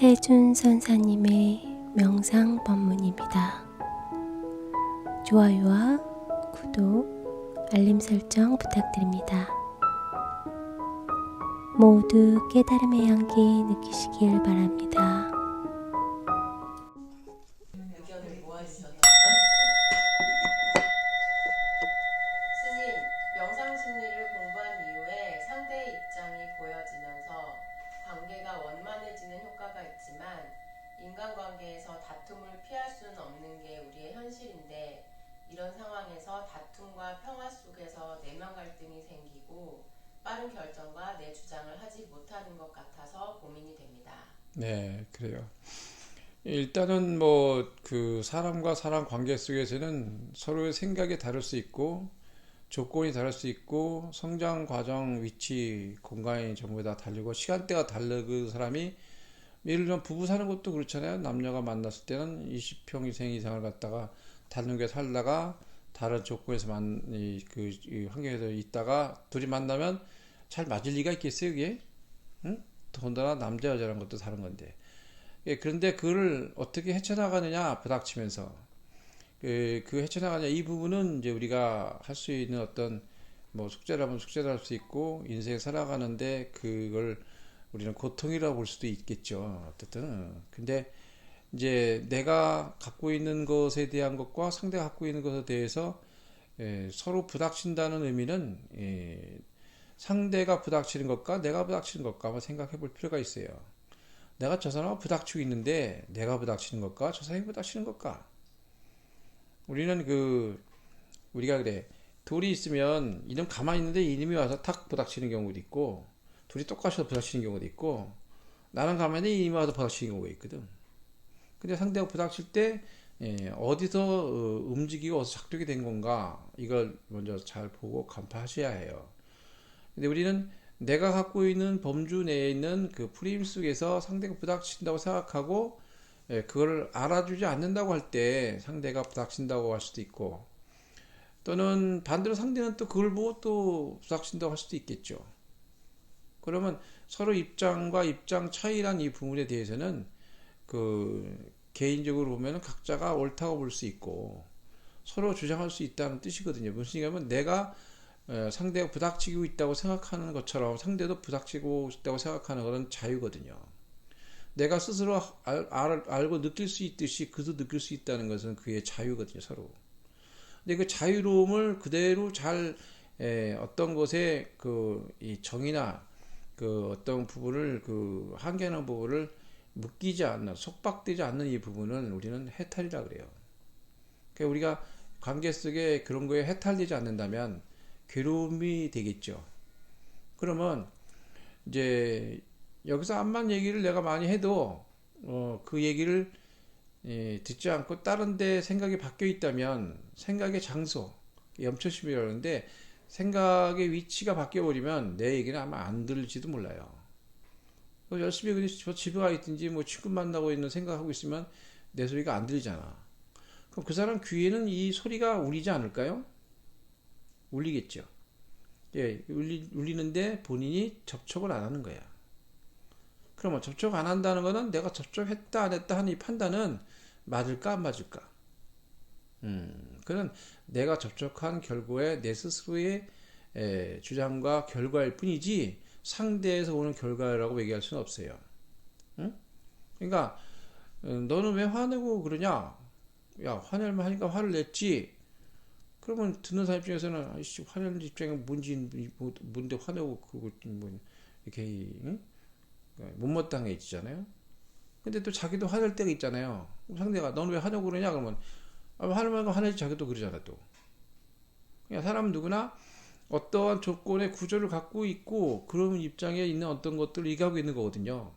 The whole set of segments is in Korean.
해준 선사님의 명상 법문입니다. 좋아요와 구독, 알림 설정 부탁드립니다. 모두 깨달음의 향기 느끼시길 바랍니다. 의견을 모아주셔서 스님, 명상심리를 공부한 이후에 상대의 입장이 보여지면서 관계가 원만해지는 효과가 있지만 인간관계에서 다툼을 피할 수는 없는 게 우리의 현실인데 이런 상황에서 다툼과 평화 속에서 내면 갈등이 생기고 빠른 결정과 내 주장을 하지 못하는 것 같아서 고민이 됩니다. 네, 그래요. 일단은 그 사람과 사람 관계 속에서는 서로의 생각이 다를 수 있고 조건이 다를 수 있고 성장 과정, 위치, 공간이 전부 다 다르고 시간대가 다르고 사람이 예를 들면 부부 사는 것도 그렇잖아요. 남녀가 만났을 때는 20평 이상을 갖다가 다른 게 살다가 다른 조건에서 이 환경에서 있다가 둘이 만나면 잘 맞을 리가 있겠어요, 이게? 응? 더군다나 남자 여자라는 것도 다른 건데. 예, 그런데 그걸 어떻게 헤쳐나가느냐, 부닥치면서. 그 헤쳐나가냐, 이 부분은 이제 우리가 할 수 있는 어떤, 숙제라면 숙제를 할 수 있고, 인생 살아가는데 그걸 우리는 고통이라고 볼 수도 있겠죠. 어쨌든. 근데 이제 내가 갖고 있는 것에 대한 것과 상대가 갖고 있는 것에 대해서 서로 부닥친다는 의미는 상대가 부닥치는 것과 내가 부닥치는 것과 한번 생각해 볼 필요가 있어요. 내가 저 사람하고 부닥치고 있는데 내가 부닥치는 것과 저 사람이 부닥치는 것과 우리는 우리가 그래 둘이 있으면 이놈 가만히 있는데 이놈이 와서 탁 부닥치는 경우도 있고 둘이 똑같이 부닥치는 경우도 있고 나는 가만히 있는데 이놈이 와서 부닥치는 경우가 있거든. 근데 상대가 부닥칠 때 어디서 움직이고 어디서 작동이 된 건가 이걸 먼저 잘 보고 간파하셔야 해요. 근데 우리는 내가 갖고 있는 범주 내에 있는 그 프레임 속에서 상대가 부닥친다고 생각하고 그걸 알아주지 않는다고 할 때 상대가 부닥친다고 할 수도 있고 또는 반대로 상대는 또 그걸 보고 또 부닥친다고 할 수도 있겠죠. 그러면 서로 입장과 입장 차이란 이 부분에 대해서는 개인적으로 보면 각자가 옳다고 볼 수 있고 서로 주장할 수 있다는 뜻이거든요. 무슨 얘기냐면 내가 상대가 부닥치고 있다고 생각하는 것처럼 상대도 부닥치고 있다고 생각하는 것은 자유거든요. 내가 스스로 알고 느낄 수 있듯이 그도 느낄 수 있다는 것은 그의 자유거든요, 서로. 근데 그 자유로움을 그대로 잘 어떤 것에 이 정의나 어떤 부분을 한계하는 부분을 묶이지 않는 속박되지 않는 이 부분은 우리는 해탈이라 그래요. 그러니까 우리가 관계 속에 그런 거에 해탈되지 않는다면 괴로움이 되겠죠. 그러면 이제 여기서 암만 얘기를 내가 많이 해도 그 얘기를 듣지 않고 다른 데 생각이 바뀌어 있다면 생각의 장소, 염초심이라고 하는데 생각의 위치가 바뀌어 버리면 내 얘기는 아마 안 들을지도 몰라요. 열심히 그냥 집에 가 있든지 친구 만나고 있는 생각하고 있으면 내 소리가 안 들리잖아. 그럼 그 사람 귀에는 이 소리가 울리지 않을까요? 울리겠죠. 예, 울리는데 본인이 접촉을 안 하는 거야. 그러면 접촉 안 한다는 거는 내가 접촉했다 안 했다 하는 이 판단은 맞을까 안 맞을까? 그건 내가 접촉한 결과에 내 스스로의 주장과 결과일 뿐이지 상대에서 오는 결과라고 얘기할 수는 없어요. 응? 그러니까 너는 왜 화내고 그러냐? 야, 화낼만 하니까 화를 냈지. 그러면 듣는 사람 입장에서는 아이씨 화내는 입장이 뭔데 화내고 이렇게 응? 못마땅해지잖아요. 근데 또 자기도 화낼 때가 있잖아요. 상대가 너는 왜 화내고 그러냐? 그러면 화내면 화내지 자기도 그러잖아 또. 그냥 사람 누구나 어떠한 조건의 구조를 갖고 있고 그런 입장에 있는 어떤 것들을 얘기하고 있는 거거든요.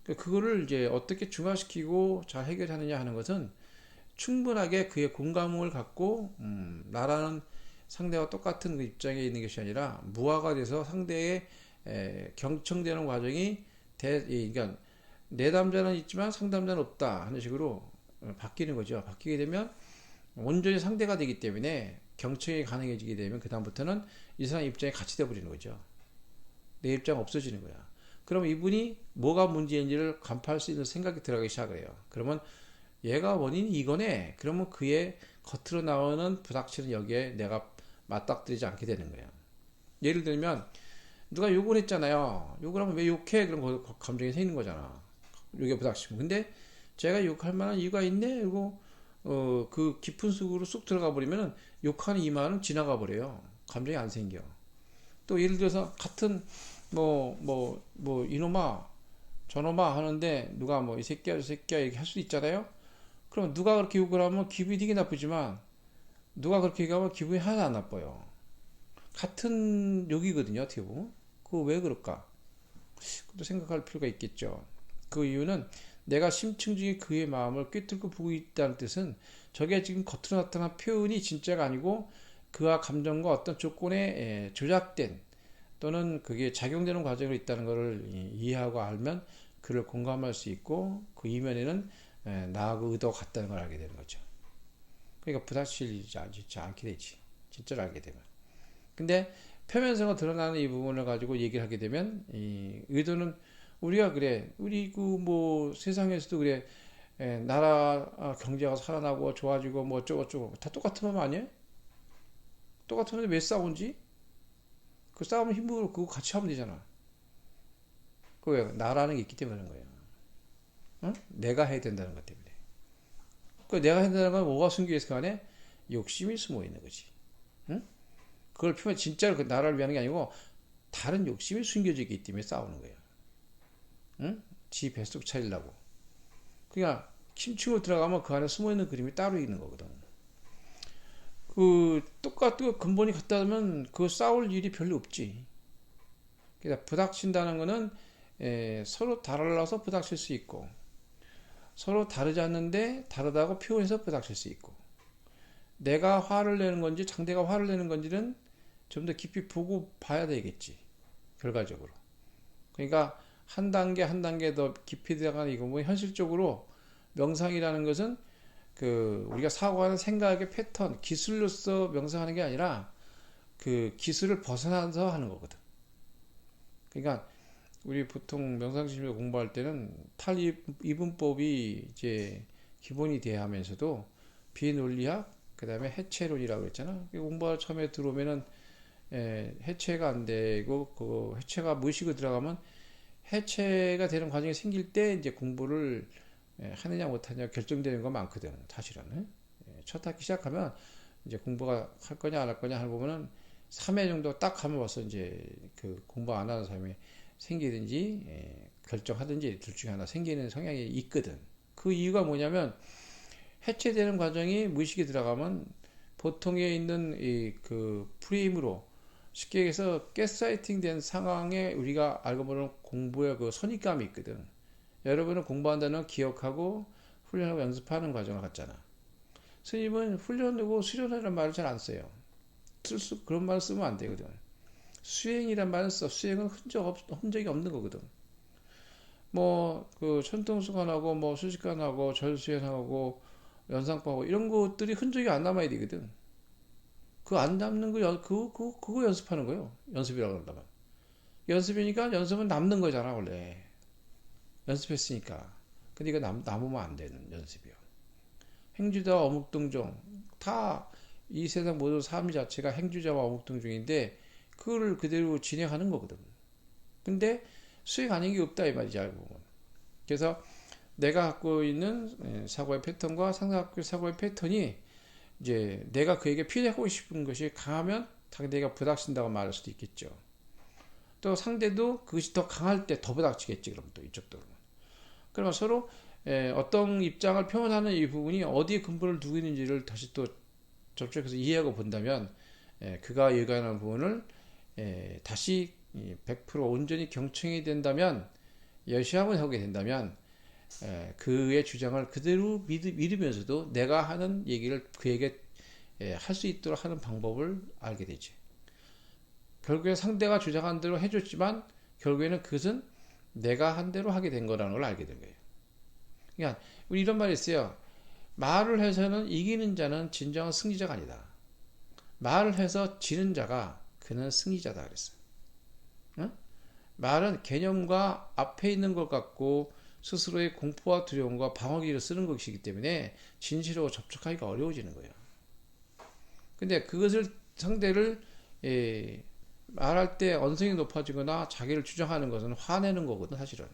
그거를 이제 어떻게 중화시키고 잘 해결하느냐 하는 것은 충분하게 그의 공감을 갖고 나라는 상대와 똑같은 그 입장에 있는 것이 아니라 무화가 돼서 상대의 경청되는 과정이 그러니까 내담자는 있지만 상담자는 없다 하는 식으로 바뀌는 거죠. 바뀌게 되면 온전히 상대가 되기 때문에 경청이 가능해지게 되면 그 다음부터는 이 사람 입장이 같이 돼버리는 거죠. 내 입장 없어지는 거야. 그럼 이분이 뭐가 문제인지를 간파할 수 있는 생각이 들어가기 시작을 해요. 그러면 얘가 원인이 이거네. 그러면 그의 겉으로 나오는 불확실은 여기에 내가 맞닥뜨리지 않게 되는 거예요. 예를 들면 누가 욕을 했잖아요. 욕을 하면 왜 욕해? 그런 감정이 생기는 거잖아. 욕의 불확실. 근데 제가 욕할 만한 이유가 있네. 그리고 그 깊은 속으로 쑥 들어가 버리면 욕하는 이 말은 지나가 버려요. 감정이 안 생겨. 또 예를 들어서 같은 이놈아 저놈아 하는데 누가 이 새끼야 저 새끼야 얘기할 수도 있잖아요. 그럼 누가 그렇게 욕을 하면 기분이 되게 나쁘지만 누가 그렇게 얘기하면 기분이 하나도 안 나빠요. 같은 욕이거든요. 어떻게 보면. 그거 왜 그럴까? 그것도 생각할 필요가 있겠죠. 그 이유는 내가 심층적인 그의 마음을 꿰뚫고 보고 있다는 뜻은 저게 지금 겉으로 나타난 표현이 진짜가 아니고 그와 감정과 어떤 조건에 조작된 또는 그게 작용되는 과정이 있다는 것을 이해하고 알면 그를 공감할 수 있고 그 이면에는 나하고 의도가 같다는 걸 알게 되는 거죠. 그러니까 불확실이지 않게 되지. 진짜를 알게 되면. 근데 표면성으로 드러나는 이 부분을 가지고 얘기를 하게 되면 이 의도는 우리가 그래. 우리 세상에서도 그래. 나라 경제가 살아나고 좋아지고 뭐 어쩌고저쩌고 다 똑같은 말 아니에요? 똑같은데 왜 싸운지? 그 싸우면 힘으로 그거 같이 하면 되잖아. 그 나라는 게 있기 때문에 그런 거예요. 응? 내가 해야 된다는 것 때문에. 그 내가 해야 된다는 건 뭐가 숨겨 있을 거 안에 욕심이 숨어 있는 거지. 응? 그걸 표현 진짜로 그 나라를 위하는 게 아니고 다른 욕심이 숨겨져 있기 때문에 싸우는 거예요. 응? 지 뱃속 차리려고. 그러니까 심층으로 들어가면 그 안에 숨어 있는 그림이 따로 있는 거거든. 그 똑같고 근본이 같다면 그 싸울 일이 별로 없지. 그러니까 부닥친다는 거는 서로 달라서 부닥칠 수 있고 서로 다르지 않는데 다르다고 표현해서 부닥칠 수 있고 내가 화를 내는 건지 상대가 화를 내는 건지는 좀 더 깊이 보고 봐야 되겠지. 결과적으로. 그러니까 한 단계 한 단계 더 깊이 들어가는 이거 현실적으로 명상이라는 것은 그 우리가 사고하는 생각의 패턴, 기술로서 명상하는 게 아니라 그 기술을 벗어나서 하는 거거든. 그러니까 우리 보통 명상심리 공부할 때는 탈이분법이 이제 기본이 돼야 하면서도 비논리학, 그 다음에 해체론이라고 그랬잖아. 공부할 처음에 들어오면은 해체가 안 되고 그 해체가 무의식으로 들어가면 해체가 되는 과정이 생길 때 이제 공부를 하느냐 못하냐 결정되는 거 많거든. 사실은 첫 학기 시작하면 이제 공부가 할 거냐 안 할 거냐 하는 보면은 3회 정도 딱 하면 벌써 이제 그 공부 안 하는 사람이 생기든지 결정하든지 둘 중에 하나 생기는 성향이 있거든. 그 이유가 뭐냐면 해체되는 과정이 무의식에 들어가면 보통에 있는 이 그 프레임으로 쉽게 얘기해서 가스라이팅 된 상황에 우리가 알고 보는 공부의 그 선입감이 있거든. 여러분은 공부한다는 걸 기억하고 훈련하고 연습하는 과정을 갖잖아. 스님은 훈련하고 수련하는 말을 잘 안 써요. 그런 말을 쓰면 안 되거든. 수행이란 말을 써. 수행은 흔적이 없는 거거든. 그 천통수관하고 수식관하고 절수행하고 연상법하고 이런 것들이 흔적이 안 남아야 되거든. 그 안 남는 거 그거 연습하는 거예요. 연습이라고 한다면. 연습이니까 연습은 남는 거잖아 원래. 연습했으니까. 근데 이거 남으면 안 되는 연습이요. 행주자와 어묵동종 다 이 세상 모든 삶 자체가 행주자와 어묵동종인데 그거를 그대로 진행하는 거거든. 근데 수행 아닌 게 없다 이 말이지 알고 보면. 그래서 내가 갖고 있는 사고의 패턴과 상대가 사고의 패턴이 이제 내가 그에게 피해하고 싶은 것이 강하면 상대가 부닥친다고 말할 수도 있겠죠. 또 상대도 그것이 더 강할 때 더 부닥치겠지. 그럼 또 이쪽도. 그러면 서로 어떤 입장을 표현하는 이 부분이 어디에 근본을 두고 있는지를 다시 또 접촉해서 이해하고 본다면 그가 예견하는 부분을 다시 100% 온전히 경청이 된다면 여시함을 하게 된다면 그의 주장을 그대로 믿으면서도 내가 하는 얘기를 그에게 할 수 있도록 하는 방법을 알게 되지. 결국에 상대가 주장한 대로 해줬지만 결국에는 그것은 내가 한 대로 하게 된 거라는 걸 알게 된 거예요. 그러니까 우리 이런 말이 있어요. 말을 해서는 이기는 자는 진정한 승리자가 아니다. 말을 해서 지는 자가 그는 승리자다 그랬어요. 응? 말은 개념과 앞에 있는 것 갖고 스스로의 공포와 두려움과 방어기를 쓰는 것이기 때문에 진실하고 접촉하기가 어려워지는 거예요. 근데 그것을 상대를 말할 때 언성이 높아지거나 자기를 주장하는 것은 화내는 거거든. 사실은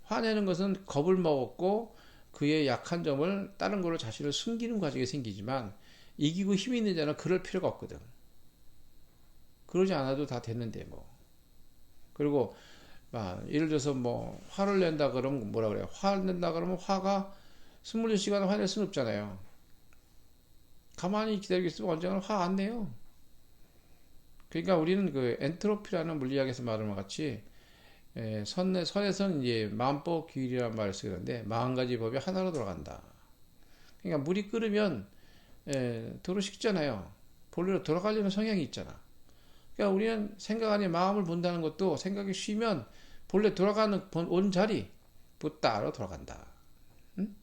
화내는 것은 겁을 먹었고 그의 약한 점을 다른 걸로 자신을 숨기는 과정이 생기지만 이기고 힘이 있는 자는 그럴 필요가 없거든. 그러지 않아도 다 됐는데 뭐. 그리고 예를 들어서 뭐 화를 낸다 그러면 뭐라 그래요? 화를 낸다 그러면 화가 24시간 화낼 수는 없잖아요. 가만히 기다리고 있으면 언젠가는 화 안 내요. 그러니까 우리는 그 엔트로피라는 물리학에서 말하는 것 같이 선에서는 이제 마음법 규율이라는 말을 쓰는데 40가지 법이 하나로 돌아간다. 그러니까 물이 끓으면 도로 식잖아요. 본래로 돌아가려는 성향이 있잖아. 그러니까 우리는 생각 안에 마음을 본다는 것도 생각이 쉬면 본래 돌아가는 온 자리 붓다로 돌아간다. 응?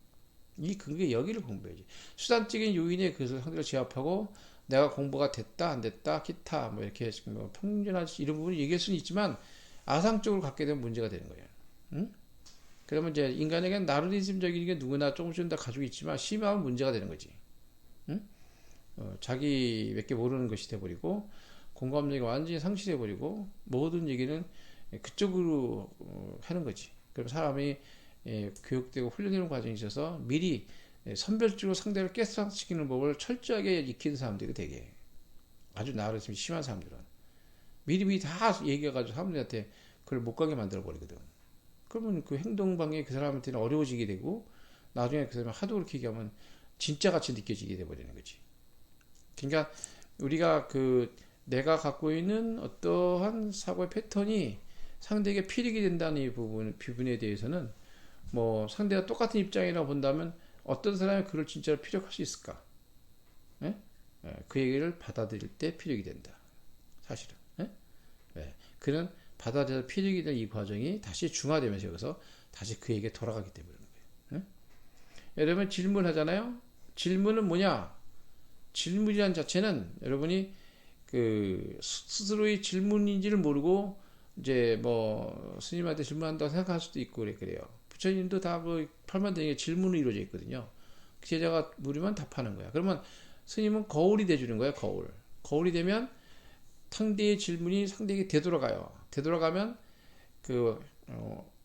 그게 여기를 공부해야지. 수단적인 요인에 그것을 상대로 제압하고 내가 공부가 됐다 안 됐다 기타 뭐 이렇게 뭐 평균하지 이런 부분을 얘기할 수는 있지만 아상적으로 갖게 되면 문제가 되는 거예요. 응? 그러면 이제 인간에게는 나르시즘적인 게 누구나 조금씩은 다 가지고 있지만 심하면 문제가 되는 거지. 응? 자기 몇 개 모르는 것이 돼버리고 공감력이 완전히 상실해버리고 모든 얘기는 그쪽으로 하는 거지. 그럼 사람이 교육되고 훈련되는 과정에 있어서 미리 선별적으로 상대를 깨스락시키는 법을 철저하게 익히는 사람들이 되게 아주 나르시즘 심한 사람들은 미리 다 얘기해가지고 사람들한테 그걸 못 가게 만들어 버리거든. 그러면 그 행동 방향이 그 사람한테는 어려워지게 되고 나중에 그 사람이 하도 그렇게 얘기하면 진짜 같이 느껴지게 돼 버리는 거지. 그러니까 우리가 내가 갖고 있는 어떠한 사고의 패턴이 상대에게 필익이 된다는 이 부분에 대해서는 뭐 상대가 똑같은 입장이라고 본다면 어떤 사람이 그걸 진짜로 피력할 수 있을까? 예? 그 얘기를 받아들일 때 필력이 된다. 사실은. 예? 그는 받아들여 필력이 된 이 과정이 다시 중화되면서 여기서 다시 그 얘기에 돌아가기 때문에 그런 거예요. 예? 여러분 질문하잖아요. 질문은 뭐냐? 질문이란 자체는 여러분이 스스로의 질문인지를 모르고 이제 뭐 스님한테 질문한다고 생각할 수도 있고 그래요. 부처님도 다 팔만 대중에 질문으로 이루어져 있거든요. 제자가 물으면 답하는 거야. 그러면 스님은 거울이 돼주는 거야. 거울이 되면 상대의 질문이 상대에게 되돌아가요. 되돌아가면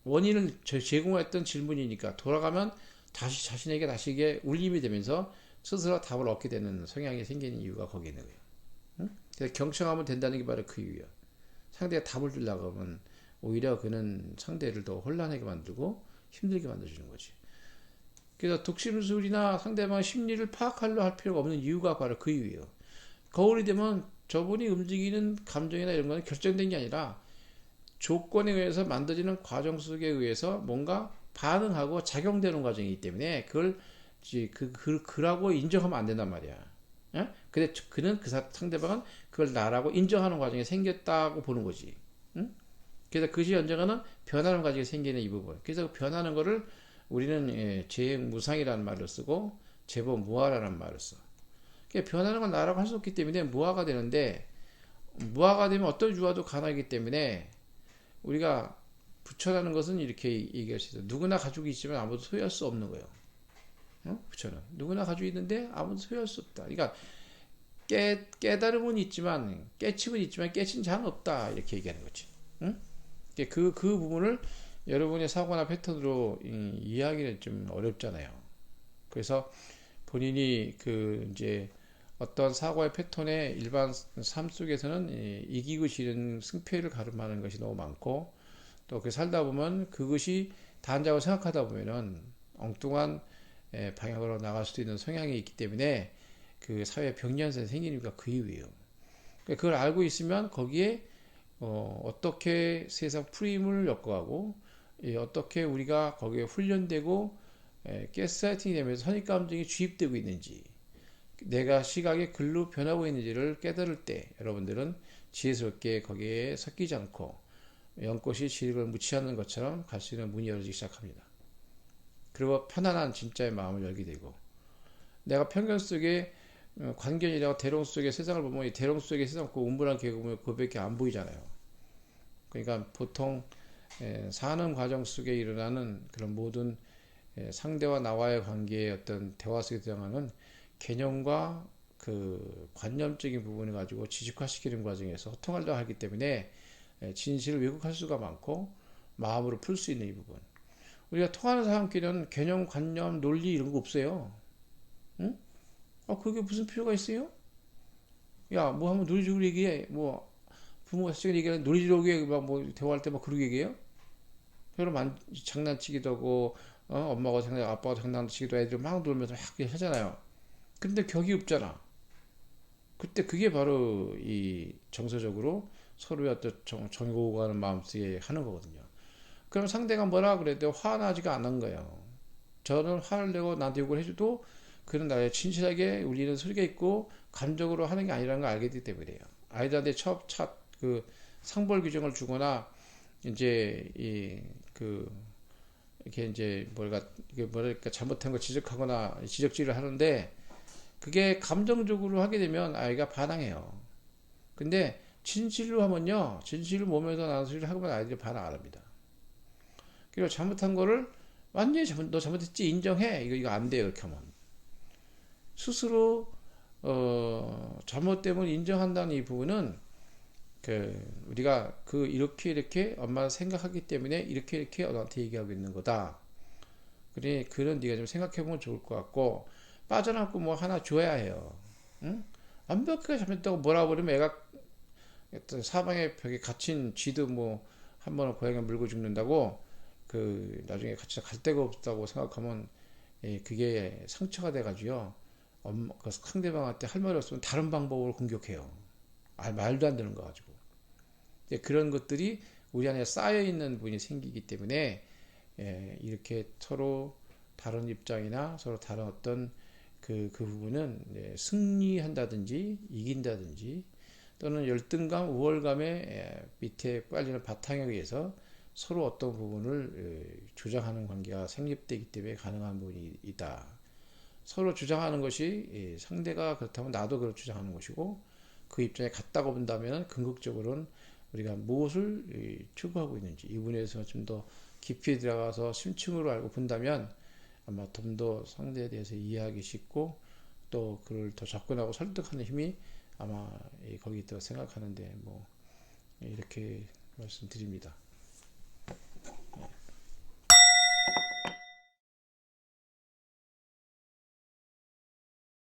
원인을 제공했던 질문이니까 돌아가면 다시 자신에게 다시 이게 울림이 되면서 스스로 답을 얻게 되는 성향이 생기는 이유가 거기에 있는 거예요. 응? 그래서 경청하면 된다는 게 바로 그 이유야. 상대가 답을 주려고 하면 오히려 그는 상대를 더 혼란하게 만들고 힘들게 만들어주는 거지. 그래서 독심술이나 상대방의 심리를 파악하려 할 필요가 없는 이유가 바로 그 이유예요. 거울이 되면 저분이 움직이는 감정이나 이런 거는 결정된 게 아니라 조건에 의해서 만들어지는 과정 속에 의해서 뭔가 반응하고 작용되는 과정이기 때문에 그걸 그라고 인정하면 안 된단 말이야. 예? 근데 그는 상대방은 그걸 나라고 인정하는 과정이 생겼다고 보는 거지. 응? 그래서 그것이 언젠가는 변하는 과정이 생기는 이 부분. 그래서 그 변하는 거를 우리는 재무상이라는 말을 쓰고 재보무화라는 말을 써. 변하는 건 나라고 할 수 없기 때문에 무화가 되는데 무화가 되면 어떤 유화도 가능하기 때문에 우리가 부처라는 것은 이렇게 얘기할 수 있어요. 누구나 가지고 있지만 아무도 소유할 수 없는 거예요. 부처는 누구나 가지고 있는데 아무도 소유할 수 없다. 그러니까 깨달음은 있지만 깨침은 있지만 깨친 자는 없다 이렇게 얘기하는 거지. 응? 그 부분을 여러분의 사고나 패턴으로 이해하기는 좀 어렵잖아요. 그래서 본인이 이제 어떤 사고의 패턴에 일반 삶 속에서는 이기고 지는 승패를 가름하는 것이 너무 많고 또 살다 보면 그것이 단자고 생각하다 보면은 엉뚱한 방향으로 나갈 수도 있는 성향이 있기 때문에 그 사회 병리현상이 생기니까 그 이유예요. 그걸 알고 있으면 거기에 어떻게 세상 프레임을 엮어가고 어떻게 우리가 거기에 훈련되고 가스라이팅이 되면서 선입감정이 주입되고 있는지 내가 시각에 글로 변하고 있는지를 깨달을 때 여러분들은 지혜스럽게 거기에 섞이지 않고 연꽃이 지력을 묻지 않는 것처럼 갈 수 있는 문이 열어지기 시작합니다. 그리고 편안한 진짜의 마음을 열게 되고 내가 편견 속에 관견이라고 대롱 속의 세상을 보면 이 대롱 속의 세상 그 운분한 계곡을 그밖에 안 보이잖아요. 그러니까 보통 사는 과정 속에 일어나는 그런 모든 상대와 나와의 관계의 어떤 대화 속에 등장하는 개념과 그 관념적인 부분을 가지고 지식화시키는 과정에서 소통하려고 하기 때문에 진실을 왜곡할 수가 많고 마음으로 풀 수 있는 이 부분. 우리가 통하는 사람끼리는 개념, 관념, 논리 이런 거 없어요. 응? 그게 무슨 필요가 있어요? 야, 뭐 한번 논리적으로 얘기해. 뭐 부모가 시간 얘기하는 논리적으로 얘기해. 뭐 대화할 때 막 그러게 얘기해요? 서로 장난치기도 하고 엄마가 장난, 아빠가 장난치기도 애들 막 놀면서 막 하잖아요. 근데 격이 없잖아. 그때 그게 바로 이 정서적으로 서로의 어떤 정이 가는 마음속에 하는 거거든요. 그럼 상대가 뭐라 그래도 화나지가 않는 거예요. 저는 화를 내고 나한테 욕을 해줘도 그는 나의 진실하게 울리는 소리가 있고 감정으로 하는 게 아니라는 걸 알게 되기 때문이에요. 아이들한테 그 상벌 규정을 주거나 이제 이렇게 이제 뭐랄까 잘못한 거 지적하거나 지적질을 하는데 그게 감정적으로 하게 되면 아이가 반항해요. 근데 진실로 하면요, 진실을 몸에서 나는 소리를 하면 아이들이 반항 안 합니다. 그리고 잘못한 거를 완전히 너 잘못했지 인정해, 이거 안 돼요. 이렇게 하면 스스로 잘못됨을 인정한다는 이 부분은 우리가 이렇게 엄마가 생각하기 때문에 이렇게 너한테 얘기하고 있는 거다. 그래, 그런 네가 좀 생각해보면 좋을 것 같고, 빠져나고 뭐 하나 줘야 해요. 응? 완벽하게 잘못했다고 뭐라 그러면 애가 사방의 벽에 갇힌 쥐도 뭐 한 번은 고양이 물고 죽는다고 나중에 같이 갈 데가 없다고 생각하면 그게 상처가 돼가지고요. 그 상대방한테 할 말이 없으면 다른 방법으로 공격해요. 말도 안 되는 거 가지고. 그런 것들이 우리 안에 쌓여 있는 부분이 생기기 때문에 이렇게 서로 다른 입장이나 서로 다른 어떤 그 부분은 승리한다든지 이긴다든지 또는 열등감, 우월감의 밑에 깔리는 바탕에 의해서 서로 어떤 부분을 주장하는 관계가 성립되기 때문에 가능한 부분이 있다. 서로 주장하는 것이 상대가 그렇다면 나도 그렇게 주장하는 것이고 그 입장에 같다고 본다면 궁극적으로는 우리가 무엇을 추구하고 있는지 이 부분에서 좀 더 깊이 들어가서 심층으로 알고 본다면 아마 좀 더 상대에 대해서 이해하기 쉽고 또 그를 더 접근하고 설득하는 힘이 아마 거기 있다고 생각하는데 뭐 이렇게 말씀드립니다.